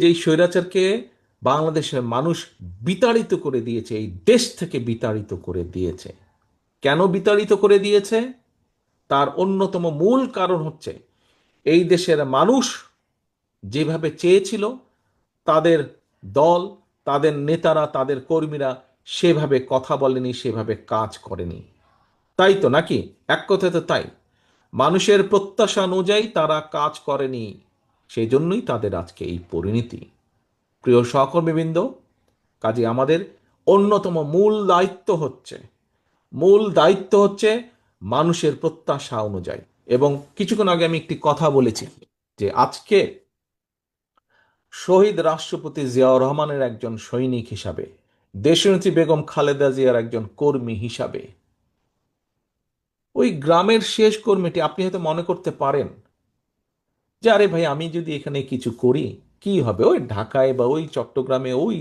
যেই স্বৈরাচারকে বাংলাদেশের মানুষ বিতাড়িত করে দিয়েছে, এই দেশ থেকে বিতাড়িত করে দিয়েছে। কেন বিতাড়িত করে দিয়েছে? তার অন্যতম মূল কারণ হচ্ছে এই দেশের মানুষ যেভাবে চেয়েছিল, তাদের দল, তাদের নেতারা, তাদের কর্মীরা সেভাবে কথা বলেনি, সেভাবে কাজ করেনি। তাই তো নাকি? এক কথায় তো তাই। মানুষের প্রত্যাশা অনুযায়ী তারা কাজ করেনি, সেই জন্যই তাদের আজকে এই পরিণতি। প্রিয় সহকর্মীবৃন্দ, কাজে আমাদের অন্যতম মূল দায়িত্ব হচ্ছে মানুষের প্রত্যাশা অনুযায়ী। এবং কিছুক্ষণ আগে আমি একটি কথা বলেছি যে আজকে শহীদ রাষ্ট্রপতি জিয়াউর রহমানের একজন সৈনিক হিসাবে, দেশনেত্রী বেগম খালেদা জিয়ার একজন কর্মী হিসাবে, ওই গ্রামের শেষ কর্মীটি আপনি হয়তো মনে করতে পারেন যে আরে ভাই, আমি যদি এখানে কিছু করি কি হবে, ওই ঢাকায় বা ওই চট্টগ্রামে ওই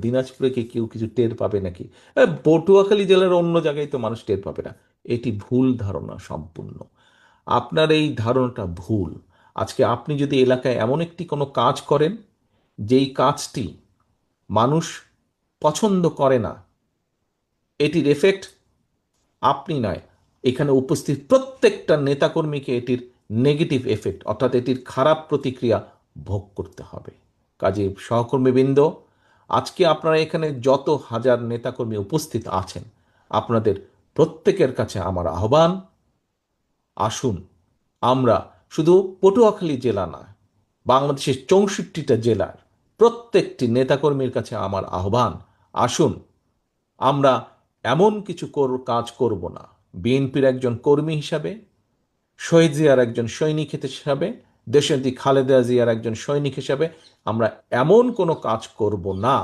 দিনাজপুরে কি কেউ কিছু টের পাবে নাকি? পটুয়াখালী জেলার অন্য জায়গায় তো মানুষ টের পাবে না। এটি ভুল ধারণা সম্পূর্ণ। আপনার এই ধারণাটা ভুল। আজকে আপনি যদি এলাকায় এমন একটি কোনো কাজ করেন যেই কাজটি মানুষ পছন্দ করে না, এটির এফেক্ট আপনি নয়, এখানে উপস্থিত প্রত্যেকটা নেতাকর্মীকে এটির নেগেটিভ এফেক্ট, অর্থাৎ এটির খারাপ প্রতিক্রিয়া ভোগ করতে হবে। কাজে সহকর্মীবৃন্দ, আজকে আপনারা এখানে যত হাজার নেতাকর্মী উপস্থিত আছেন, আপনাদের প্রত্যেকের কাছে আমার আহ্বান, আসুন আমরা শুধু পটুয়াখালী জেলা না, বাংলাদেশের 64টা জেলার প্রত্যেকটি নেতাকর্মীর কাছে আমার আহ্বান, আসুন আমরা এমন কিছু কাজ করব না। বিএনপির একজন কর্মী হিসাবে, শহীদ জিয়ার একজন সৈনিক হিসাবে, দেশনেত্রী খালেদা জিয়ার একজন সৈনিক হিসাবে আমরা এমন কোনো কাজ করব না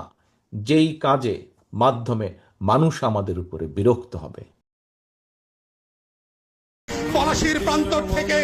যেই কাজে মাধ্যমে মানুষ আমাদের উপরে বিরক্ত হবে। পলাশীর প্রান্তর থেকে